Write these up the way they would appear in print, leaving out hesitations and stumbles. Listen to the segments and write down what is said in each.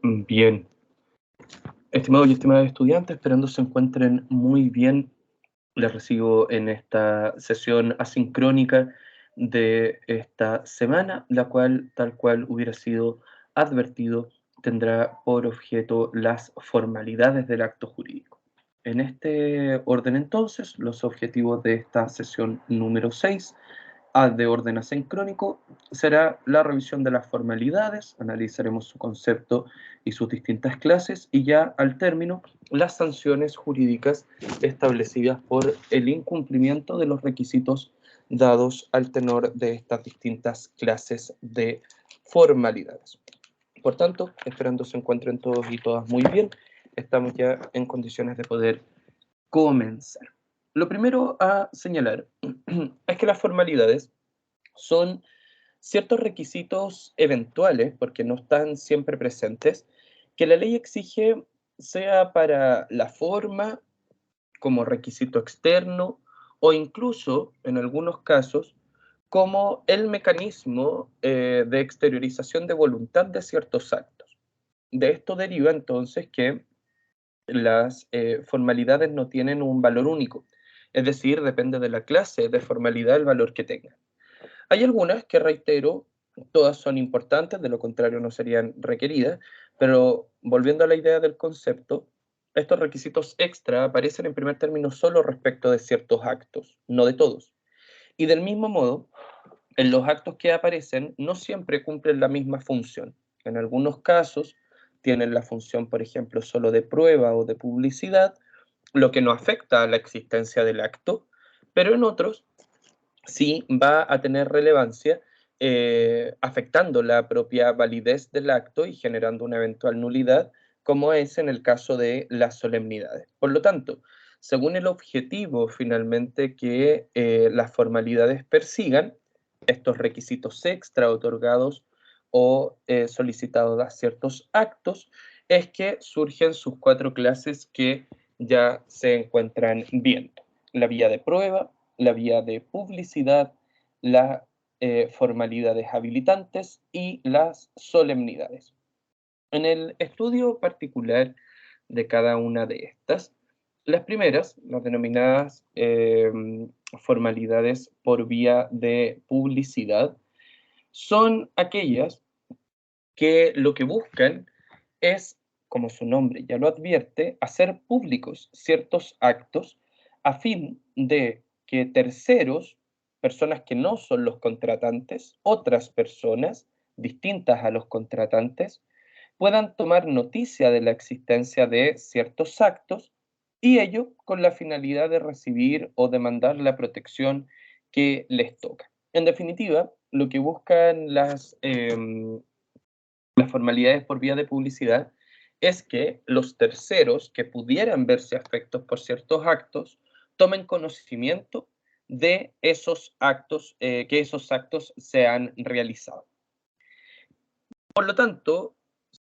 Bien. Estimados y estimadas estudiantes, esperando se encuentren muy bien, les recibo en esta sesión asincrónica de esta semana, la cual, tal cual hubiera sido advertido, tendrá por objeto las formalidades del acto jurídico. En este orden, entonces, los objetivos de esta sesión número 6 de orden asincrónico será la revisión de las formalidades, analizaremos su concepto y sus distintas clases, y ya al término, las sanciones jurídicas establecidas por el incumplimiento de los requisitos dados al tenor de estas distintas clases de formalidades. Por tanto, esperando se encuentren todos y todas muy bien, estamos ya en condiciones de poder comenzar. Lo primero a señalar es que las formalidades son ciertos requisitos eventuales, porque no están siempre presentes, que la ley exige sea para la forma, como requisito externo, o incluso, en algunos casos, como el mecanismo de exteriorización de voluntad de ciertos actos. De esto deriva entonces que las formalidades no tienen un valor único, es decir, depende de la clase de formalidad el valor que tenga. Hay algunas que, reitero, todas son importantes, de lo contrario no serían requeridas, pero volviendo a la idea del concepto, estos requisitos extra aparecen en primer término solo respecto de ciertos actos, no de todos. Y del mismo modo, en los actos que aparecen no siempre cumplen la misma función. En algunos casos tienen la función, por ejemplo, solo de prueba o de publicidad, lo que no afecta a la existencia del acto, pero en otros sí va a tener relevancia, afectando la propia validez del acto y generando una eventual nulidad, como es en el caso de las solemnidades. Por lo tanto, según el objetivo finalmente que las formalidades persigan, estos requisitos extra otorgados o solicitados a ciertos actos, es que surgen sus cuatro clases que ya se encuentran viendo: la vía de prueba, la vía de publicidad, las formalidades habilitantes y las solemnidades. En el estudio particular de cada una de estas, las primeras, las denominadas formalidades por vía de publicidad, son aquellas que lo que buscan es, como su nombre ya lo advierte, hacer públicos ciertos actos a fin de que terceros, personas que no son los contratantes, otras personas distintas a los contratantes, puedan tomar noticia de la existencia de ciertos actos, y ello con la finalidad de recibir o demandar la protección que les toca. En definitiva, lo que buscan las formalidades por vía de publicidad es que los terceros que pudieran verse afectos por ciertos actos tomen conocimiento de esos actos, que esos actos se han realizado. Por lo tanto,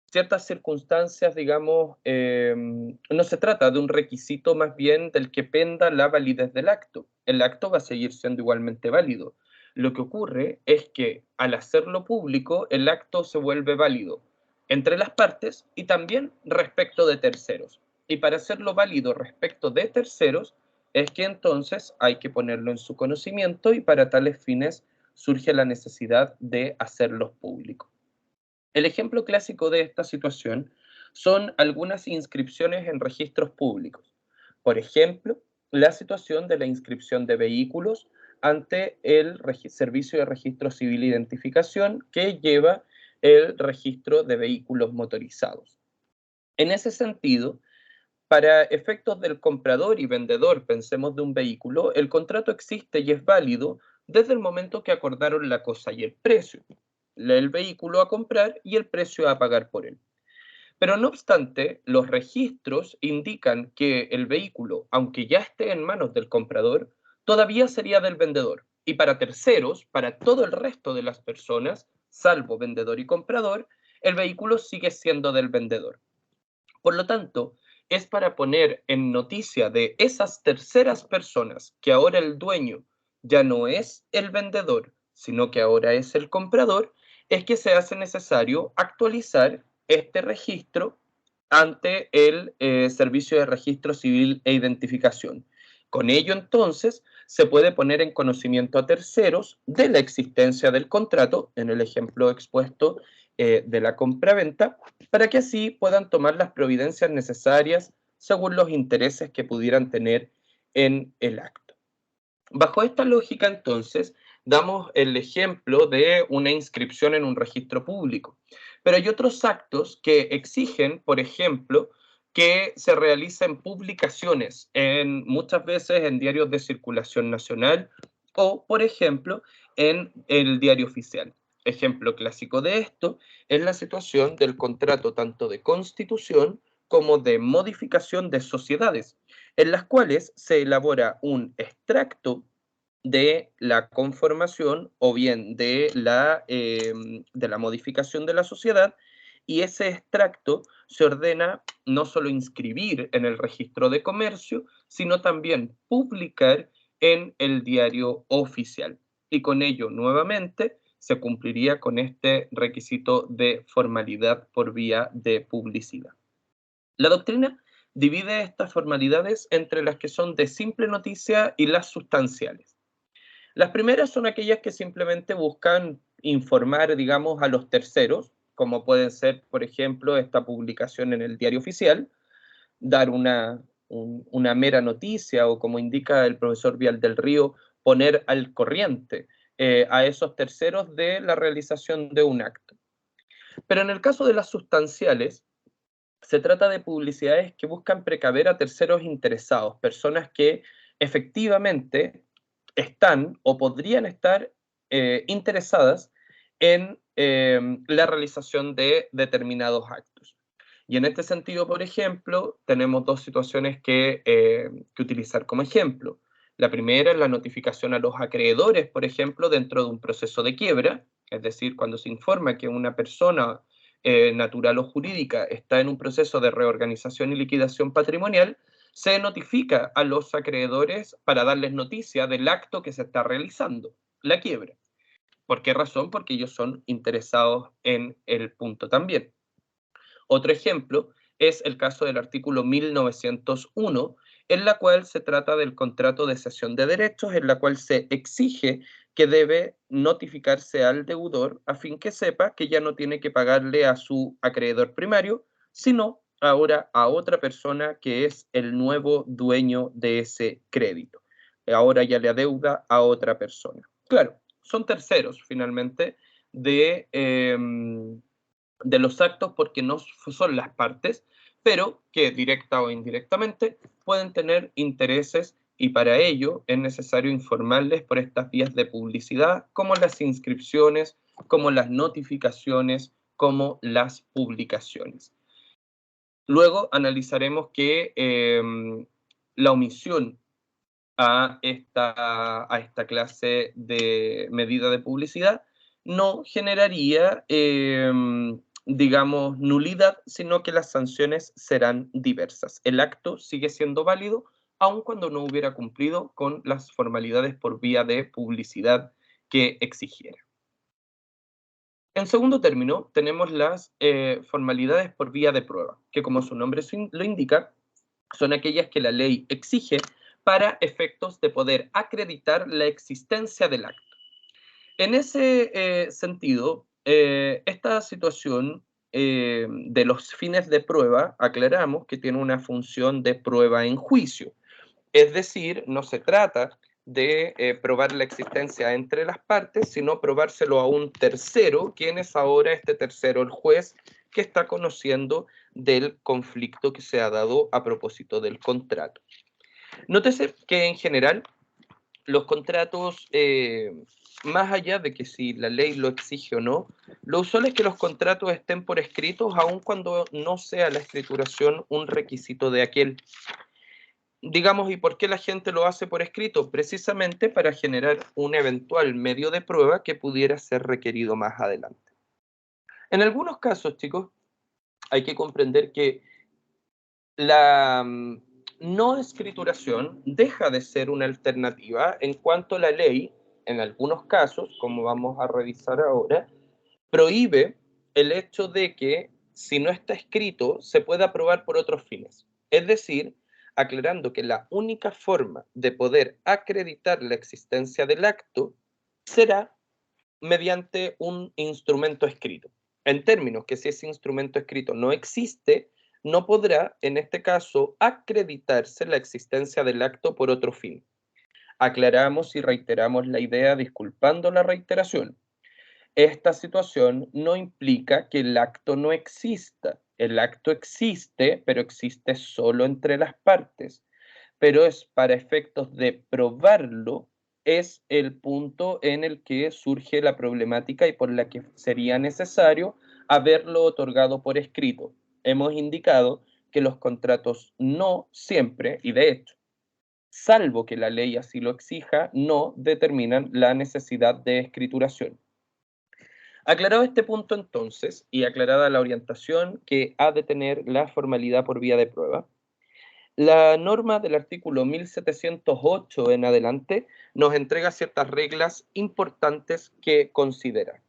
ciertas circunstancias, digamos, no se trata de un requisito más bien del que penda la validez del acto. El acto va a seguir siendo igualmente válido. Lo que ocurre es que al hacerlo público, el acto se vuelve válido entre las partes y también respecto de terceros. Y para hacerlo válido respecto de terceros, es que entonces hay que ponerlo en su conocimiento, y para tales fines surge la necesidad de hacerlos públicos. El ejemplo clásico de esta situación son algunas inscripciones en registros públicos. Por ejemplo, la situación de la inscripción de vehículos ante el Servicio de Registro Civil e Identificación, que lleva el registro de vehículos motorizados. En ese sentido, para efectos del comprador y vendedor, pensemos, de un vehículo, el contrato existe y es válido desde el momento que acordaron la cosa y el precio, el vehículo a comprar y el precio a pagar por él. Pero no obstante, los registros indican que el vehículo, aunque ya esté en manos del comprador, todavía sería del vendedor. Y para terceros, para todo el resto de las personas, salvo vendedor y comprador, el vehículo sigue siendo del vendedor. Por lo tanto, es para poner en noticia de esas terceras personas que ahora el dueño ya no es el vendedor, sino que ahora es el comprador, es que se hace necesario actualizar este registro ante el Servicio de Registro Civil e Identificación. Con ello, entonces, se puede poner en conocimiento a terceros de la existencia del contrato, en el ejemplo expuesto de la compraventa, para que así puedan tomar las providencias necesarias según los intereses que pudieran tener en el acto. Bajo esta lógica, entonces, damos el ejemplo de una inscripción en un registro público. Pero hay otros actos que exigen, por ejemplo, que se realicen publicaciones, muchas veces en diarios de circulación nacional o, por ejemplo, en el diario oficial. Ejemplo clásico de esto es la situación del contrato tanto de constitución como de modificación de sociedades, en las cuales se elabora un extracto de la conformación o bien de la modificación de la sociedad, y ese extracto se ordena no solo inscribir en el registro de comercio, sino también publicar en el diario oficial. Y con ello, nuevamente, se cumpliría con este requisito de formalidad por vía de publicidad. La doctrina divide estas formalidades entre las que son de simple noticia y las sustanciales. Las primeras son aquellas que simplemente buscan informar, digamos, a los terceros, como pueden ser, por ejemplo, esta publicación en el diario oficial, dar una mera noticia o, como indica el profesor Vial del Río, poner al corriente a esos terceros de la realización de un acto. Pero en el caso de las sustanciales, se trata de publicidades que buscan precaver a terceros interesados, personas que efectivamente están o podrían estar interesadas en la realización de determinados actos. Y en este sentido, por ejemplo, tenemos dos situaciones que utilizar como ejemplo. La primera es la notificación a los acreedores, por ejemplo, dentro de un proceso de quiebra, es decir, cuando se informa que una persona natural o jurídica está en un proceso de reorganización y liquidación patrimonial, se notifica a los acreedores para darles noticia del acto que se está realizando, la quiebra. ¿Por qué razón? Porque ellos son interesados en el punto también. Otro ejemplo es el caso del artículo 1901, en la cual se trata del contrato de cesión de derechos, en la cual se exige que debe notificarse al deudor a fin que sepa que ya no tiene que pagarle a su acreedor primario, sino ahora a otra persona que es el nuevo dueño de ese crédito. Ahora ya le adeuda a otra persona. Claro, son terceros finalmente de los actos porque no son las partes, pero que directa o indirectamente pueden tener intereses, y para ello es necesario informarles por estas vías de publicidad, como las inscripciones, como las notificaciones, como las publicaciones. Luego analizaremos que la omisión a esta clase de medida de publicidad no generaría, digamos, nulidad, sino que las sanciones serán diversas. El acto sigue siendo válido, aun cuando no hubiera cumplido con las formalidades por vía de publicidad que exigiera. En segundo término, tenemos las formalidades por vía de prueba, que como su nombre lo indica, son aquellas que la ley exige para efectos de poder acreditar la existencia del acto. En ese sentido, esta situación de los fines de prueba, aclaramos que tiene una función de prueba en juicio. Es decir, no se trata de probar la existencia entre las partes, sino probárselo a un tercero, quien es ahora este tercero, el juez, que está conociendo del conflicto que se ha dado a propósito del contrato. Nótese que en general los contratos, más allá de que si la ley lo exige o no, lo usual es que los contratos estén por escritos, aun cuando no sea la escrituración un requisito de aquel. Digamos, ¿y por qué la gente lo hace por escrito? Precisamente para generar un eventual medio de prueba que pudiera ser requerido más adelante. En algunos casos, chicos, hay que comprender que la no escrituración deja de ser una alternativa en cuanto la ley, en algunos casos, como vamos a revisar ahora, prohíbe el hecho de que si no está escrito, se puede aprobar por otros fines. Es decir, aclarando que la única forma de poder acreditar la existencia del acto será mediante un instrumento escrito. En términos que si ese instrumento escrito no existe, no podrá, en este caso, acreditarse la existencia del acto por otro fin. Aclaramos y reiteramos la idea disculpando la reiteración. Esta situación no implica que el acto no exista. El acto existe, pero existe solo entre las partes. Pero es para efectos de probarlo, es el punto en el que surge la problemática y por la que sería necesario haberlo otorgado por escrito. Hemos indicado que los contratos no siempre, y de hecho, salvo que la ley así lo exija, no determinan la necesidad de escrituración. Aclarado este punto entonces, y aclarada la orientación que ha de tener la formalidad por vía de prueba, la norma del artículo 1708 en adelante nos entrega ciertas reglas importantes que considerar.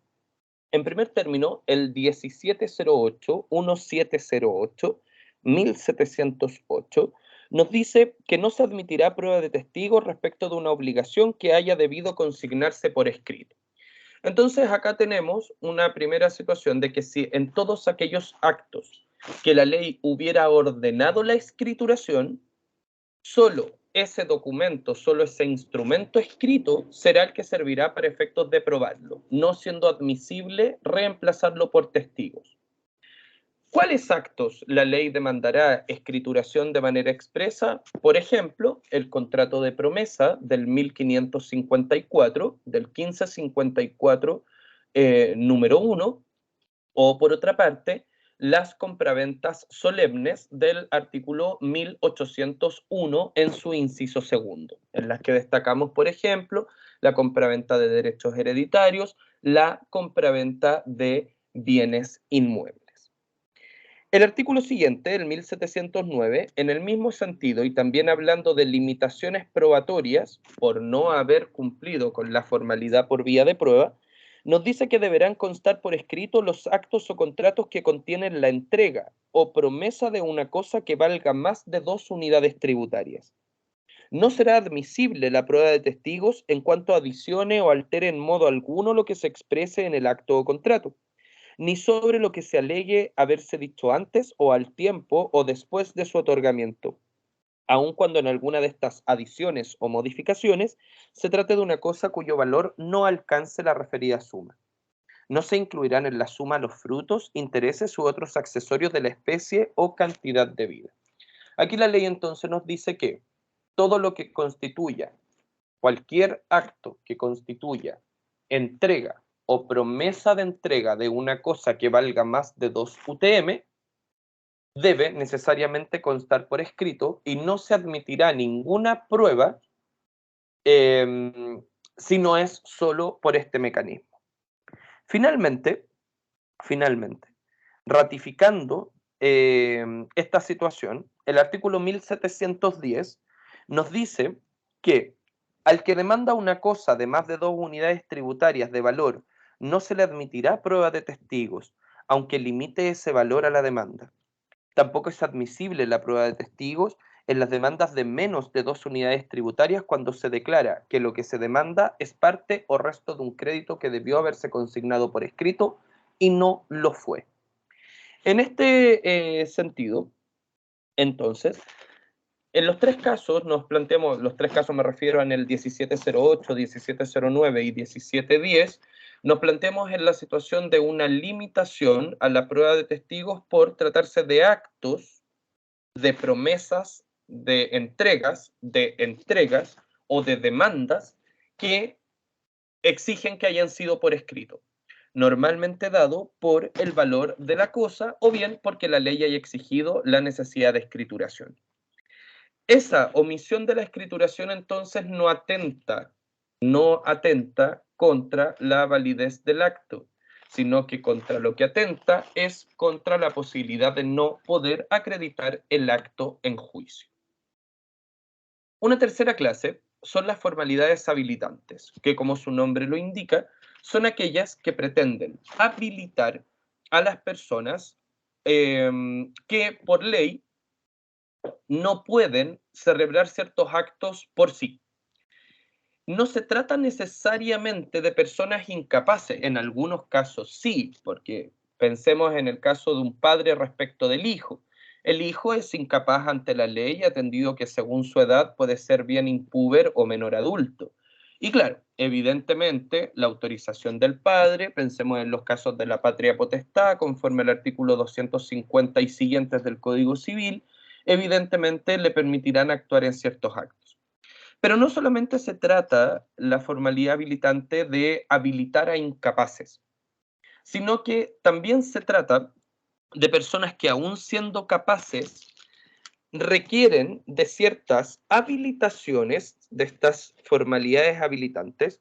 En primer término, el 1708, 1708, 1708, nos dice que no se admitirá prueba de testigos respecto de una obligación que haya debido consignarse por escrito. Entonces acá tenemos una primera situación de que si en todos aquellos actos que la ley hubiera ordenado la escrituración, solo ese documento, solo ese instrumento escrito será el que servirá para efectos de probarlo, no siendo admisible reemplazarlo por testigos. ¿Cuáles actos la ley demandará escrituración de manera expresa? Por ejemplo, el contrato de promesa del 1554, del 1554, número 1, o por otra parte, las compraventas solemnes del artículo 1801 en su inciso segundo, en las que destacamos, por ejemplo, la compraventa de derechos hereditarios, la compraventa de bienes inmuebles. El artículo siguiente, el 1709, en el mismo sentido y también hablando de limitaciones probatorias por no haber cumplido con la formalidad por vía de prueba, nos dice que deberán constar por escrito los actos o contratos que contienen la entrega o promesa de una cosa que valga más de 2 unidades tributarias. No será admisible la prueba de testigos en cuanto adicione o altere en modo alguno lo que se exprese en el acto o contrato, ni sobre lo que se alegue haberse dicho antes o al tiempo o después de su otorgamiento, aun cuando en alguna de estas adiciones o modificaciones se trate de una cosa cuyo valor no alcance la referida suma. No se incluirán en la suma los frutos, intereses u otros accesorios de la especie o cantidad debida. Aquí la ley entonces nos dice que todo lo que constituya, cualquier acto que constituya entrega o promesa de entrega de una cosa que valga más de 2 UTM, debe necesariamente constar por escrito y no se admitirá ninguna prueba si no es solo por este mecanismo. Finalmente, ratificando esta situación, el artículo 1710 nos dice que al que demanda una cosa de más de 2 unidades tributarias de valor, no se le admitirá prueba de testigos, aunque limite ese valor a la demanda. Tampoco es admisible la prueba de testigos en las demandas de menos de 2 unidades tributarias cuando se declara que lo que se demanda es parte o resto de un crédito que debió haberse consignado por escrito y no lo fue. En este sentido, entonces, en los tres casos nos planteamos, los tres casos me refiero en el 1708, 1709 y 1710, nos planteamos en la situación de una limitación a la prueba de testigos por tratarse de actos, de promesas, de entregas o de demandas que exigen que hayan sido por escrito, normalmente dado por el valor de la cosa o bien porque la ley haya exigido la necesidad de escrituración. Esa omisión de la escrituración entonces no atenta contra la validez del acto, sino que contra lo que atenta es contra la posibilidad de no poder acreditar el acto en juicio. Una tercera clase son las formalidades habilitantes, que como su nombre lo indica, son aquellas que pretenden habilitar a las personas que por ley no pueden celebrar ciertos actos por sí. No se trata necesariamente de personas incapaces, en algunos casos sí, porque pensemos en el caso de un padre respecto del hijo. El hijo es incapaz ante la ley, atendido que según su edad puede ser bien impúber o menor adulto. Y claro, evidentemente la autorización del padre, pensemos en los casos de la patria potestad, conforme al artículo 250 y siguientes del Código Civil, evidentemente le permitirán actuar en ciertos actos. Pero no solamente se trata la formalidad habilitante de habilitar a incapaces, sino que también se trata de personas que aún siendo capaces requieren de ciertas habilitaciones, de estas formalidades habilitantes,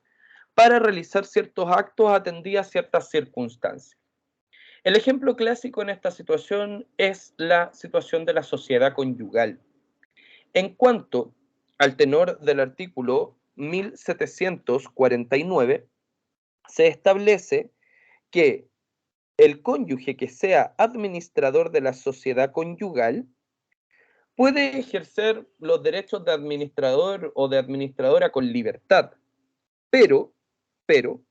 para realizar ciertos actos atendidas a ciertas circunstancias. El ejemplo clásico en esta situación es la situación de la sociedad conyugal. En cuanto al tenor del artículo 1749, se establece que el cónyuge que sea administrador de la sociedad conyugal puede ejercer los derechos de administrador o de administradora con libertad, pero, pero,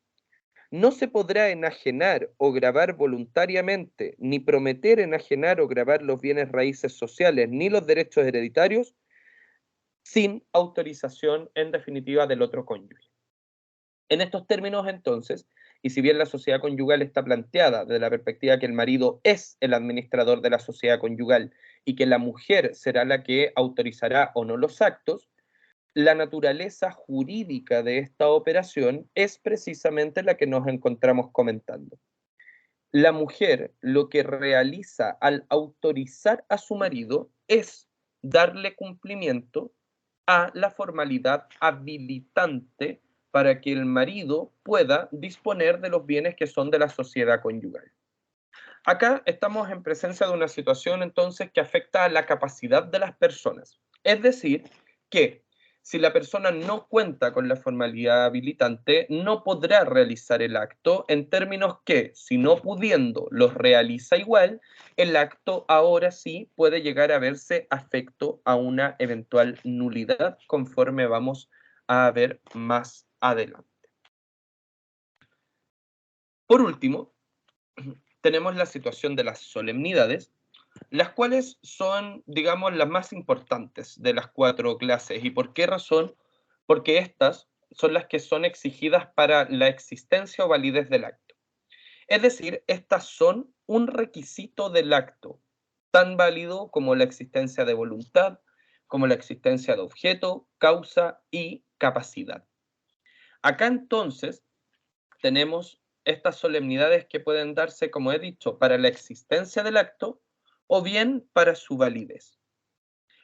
no se podrá enajenar o gravar voluntariamente, ni prometer enajenar o gravar los bienes raíces sociales, ni los derechos hereditarios, sin autorización en definitiva del otro cónyuge. En estos términos, entonces, y si bien la sociedad conyugal está planteada desde la perspectiva que el marido es el administrador de la sociedad conyugal y que la mujer será la que autorizará o no los actos, la naturaleza jurídica de esta operación es precisamente la que nos encontramos comentando. La mujer lo que realiza al autorizar a su marido es darle cumplimiento a la formalidad habilitante para que el marido pueda disponer de los bienes que son de la sociedad conyugal. Acá estamos en presencia de una situación entonces que afecta a la capacidad de las personas. Es decir, que si la persona no cuenta con la formalidad habilitante, no podrá realizar el acto en términos que, si no pudiendo, los realiza igual, el acto ahora sí puede llegar a verse afecto a una eventual nulidad conforme vamos a ver más adelante. Por último, tenemos la situación de las solemnidades, las cuales son, digamos, las más importantes de las cuatro clases. ¿Y por qué razón? Porque estas son las que son exigidas para la existencia o validez del acto. Es decir, estas son un requisito del acto, tan válido como la existencia de voluntad, como la existencia de objeto, causa y capacidad. Acá entonces tenemos estas solemnidades que pueden darse, como he dicho, para la existencia del acto o bien para su validez.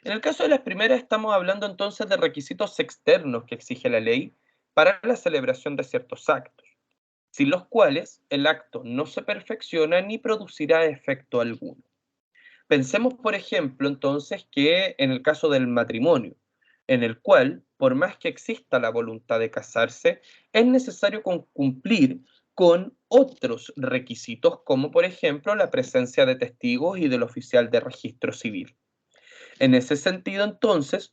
En el caso de las primeras estamos hablando entonces de requisitos externos que exige la ley para la celebración de ciertos actos, sin los cuales el acto no se perfecciona ni producirá efecto alguno. Pensemos, por ejemplo, entonces que en el caso del matrimonio, en el cual, por más que exista la voluntad de casarse, es necesario cumplir con otros requisitos, como por ejemplo la presencia de testigos y del oficial de registro civil. En ese sentido, entonces,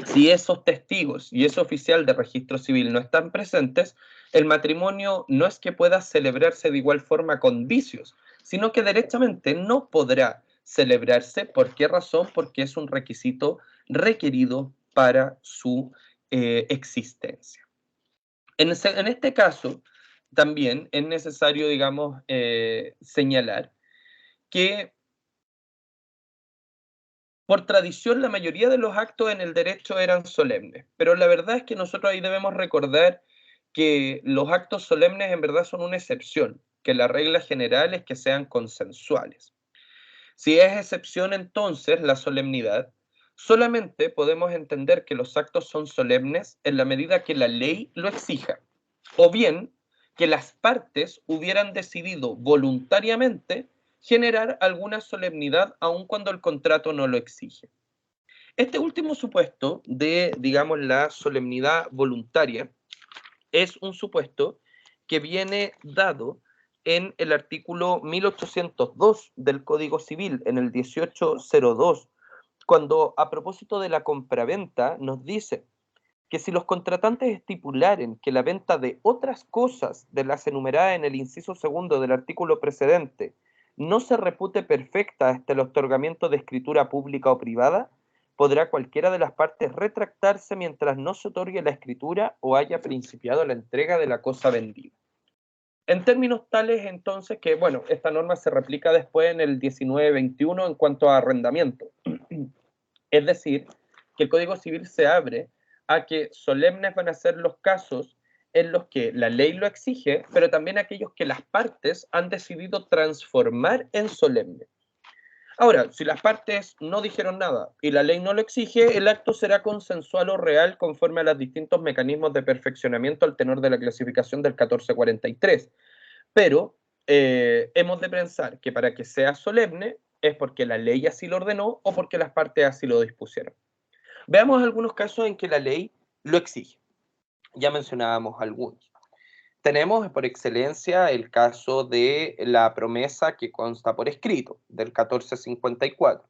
si esos testigos y ese oficial de registro civil no están presentes, el matrimonio no es que pueda celebrarse de igual forma con vicios, sino que derechamente no podrá celebrarse. ¿Por qué razón? Porque es un requisito requerido para su existencia. En este caso, también es necesario, digamos, señalar que por tradición, la mayoría de los actos en el derecho eran solemnes, pero la verdad es que nosotros ahí debemos recordar que los actos solemnes en verdad son una excepción, que la regla general es que sean consensuales. Si es excepción entonces la solemnidad, solamente podemos entender que los actos son solemnes en la medida que la ley lo exija, o bien que las partes hubieran decidido voluntariamente generar alguna solemnidad aun cuando el contrato no lo exige. Este último supuesto de, digamos, la solemnidad voluntaria es un supuesto que viene dado en el artículo 1802 del Código Civil, en el 1802, cuando a propósito de la compraventa nos dice que si los contratantes estipularen que la venta de otras cosas de las enumeradas en el inciso segundo del artículo precedente no se repute perfecta hasta el otorgamiento de escritura pública o privada, podrá cualquiera de las partes retractarse mientras no se otorgue la escritura o haya principiado la entrega de la cosa vendida. En términos tales, entonces, que, bueno, esta norma se replica después en el 1921 en cuanto a arrendamiento. Es decir, que el Código Civil se abre a que solemnes van a ser los casos en los que la ley lo exige, pero también aquellos que las partes han decidido transformar en solemne. Ahora, si las partes no dijeron nada y la ley no lo exige, el acto será consensual o real conforme a los distintos mecanismos de perfeccionamiento al tenor de la clasificación del 1443. Pero hemos de pensar que para que sea solemne es porque la ley así lo ordenó o porque las partes así lo dispusieron. Veamos algunos casos en que la ley lo exige. Ya mencionábamos algunos. Tenemos por excelencia el caso de la promesa que consta por escrito, del 1454.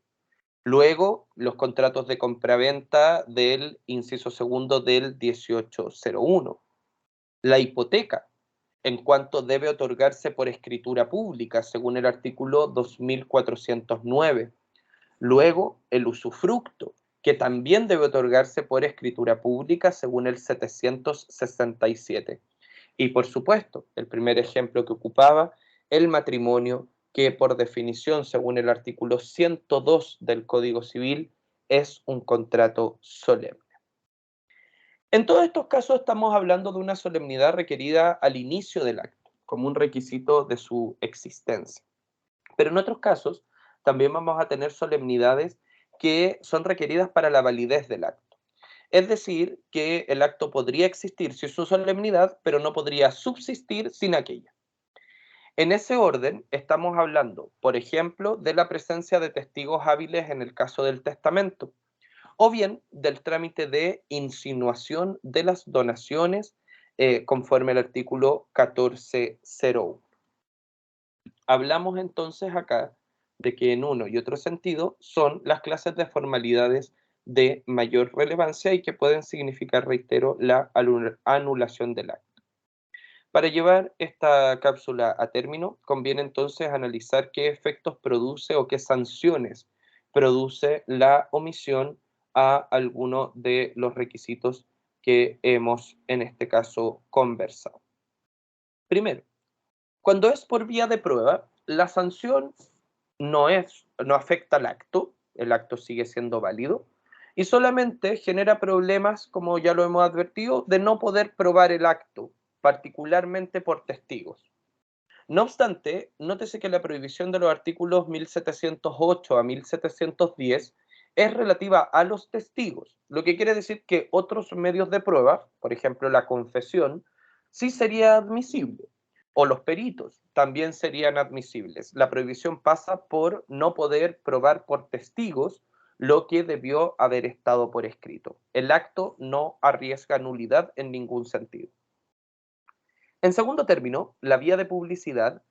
Luego, los contratos de compraventa del inciso segundo del 1801. La hipoteca, en cuanto debe otorgarse por escritura pública, según el artículo 2409. Luego, el usufructo, que también debe otorgarse por escritura pública, según el 767. Y por supuesto, el primer ejemplo que ocupaba, el matrimonio, que por definición, según el artículo 102 del Código Civil, es un contrato solemne. En todos estos casos estamos hablando de una solemnidad requerida al inicio del acto, como un requisito de su existencia. Pero en otros casos también vamos a tener solemnidades que son requeridas para la validez del acto. Es decir, que el acto podría existir sin su solemnidad, pero no podría subsistir sin aquella. En ese orden estamos hablando, por ejemplo, de la presencia de testigos hábiles en el caso del testamento, o bien del trámite de insinuación de las donaciones conforme al artículo 1401. Hablamos entonces acá de que en uno y otro sentido son las clases de formalidades de mayor relevancia y que pueden significar, reitero, la anulación del acto. Para llevar esta cápsula a término, conviene entonces analizar qué efectos produce o qué sanciones produce la omisión a alguno de los requisitos que hemos, en este caso, conversado. Primero, cuando es por vía de prueba, la sanción no afecta al acto, el acto sigue siendo válido, y solamente genera problemas, como ya lo hemos advertido, de no poder probar el acto, particularmente por testigos. No obstante, nótese que la prohibición de los artículos 1708 a 1710 es relativa a los testigos, lo que quiere decir que otros medios de prueba, por ejemplo la confesión, sí sería admisible, o los peritos también serían admisibles. La prohibición pasa por no poder probar por testigos lo que debió haber estado por escrito. El acto no arriesga nulidad en ningún sentido. En segundo término, la vía de publicidad,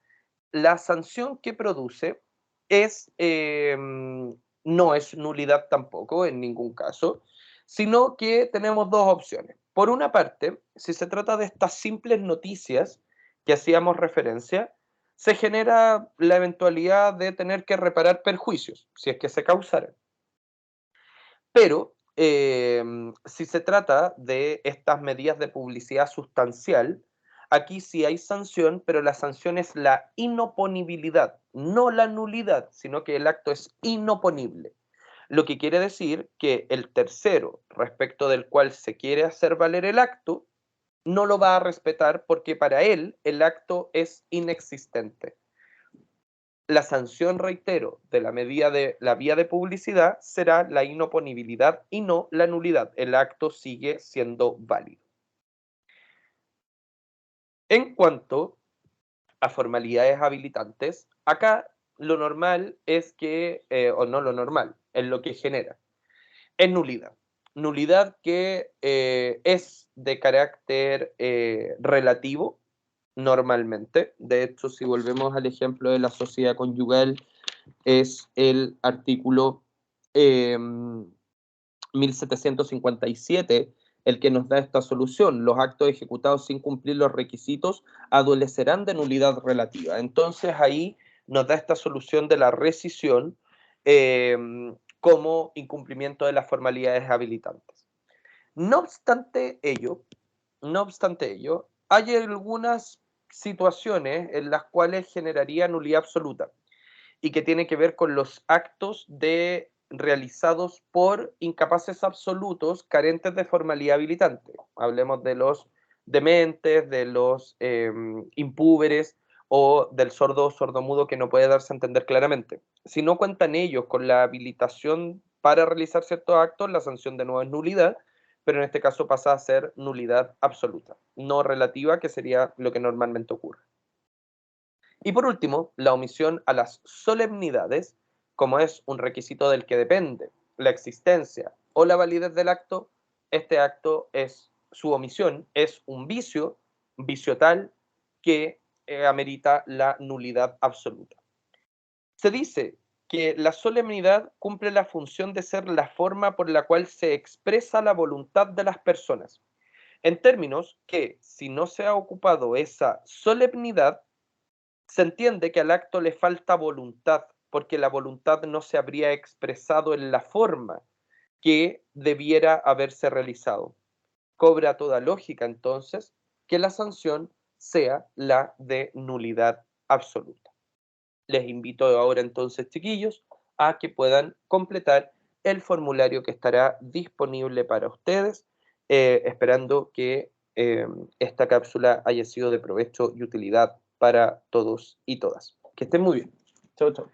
la sanción que produce es, no es nulidad tampoco en ningún caso, sino que tenemos dos opciones. Por una parte, si se trata de estas simples noticias que hacíamos referencia, se genera la eventualidad de tener que reparar perjuicios, si es que se causaran. Pero si se trata de estas medidas de publicidad sustancial, aquí sí hay sanción, pero la sanción es la inoponibilidad, no la nulidad, sino que el acto es inoponible. Lo que quiere decir que el tercero, respecto del cual se quiere hacer valer el acto, no lo va a respetar porque para él el acto es inexistente. La sanción, reitero, de la medida de la vía de publicidad será la inoponibilidad y no la nulidad. El acto sigue siendo válido. En cuanto a formalidades habilitantes, acá lo normal es que, o no lo normal, es lo que genera, es nulidad. Nulidad que es de carácter relativo, normalmente. De hecho, si volvemos al ejemplo de la sociedad conyugal, es el artículo 1757 el que nos da esta solución. Los actos ejecutados sin cumplir los requisitos adolecerán de nulidad relativa. Entonces ahí nos da esta solución de la rescisión como incumplimiento de las formalidades habilitantes. No obstante ello, hay algunas situaciones en las cuales generaría nulidad absoluta y que tiene que ver con los actos realizados por incapaces absolutos carentes de formalidad habilitante. Hablemos de los dementes, de los impúberes o del sordo o sordomudo que no puede darse a entender claramente. Si no cuentan ellos con la habilitación para realizar ciertos actos, la sanción de nuevo es nulidad, pero en este caso pasa a ser nulidad absoluta, no relativa, que sería lo que normalmente ocurre. Y por último, la omisión a las solemnidades, como es un requisito del que depende la existencia o la validez del acto, este acto su omisión es un vicio tal que amerita la nulidad absoluta. Se dice que la solemnidad cumple la función de ser la forma por la cual se expresa la voluntad de las personas, en términos que, si no se ha ocupado esa solemnidad, se entiende que al acto le falta voluntad, porque la voluntad no se habría expresado en la forma que debiera haberse realizado. Cobra toda lógica, entonces, que la sanción sea la de nulidad absoluta. Les invito ahora entonces, chiquillos, a que puedan completar el formulario que estará disponible para ustedes, esperando que esta cápsula haya sido de provecho y utilidad para todos y todas. Que estén muy bien. Chao, chao.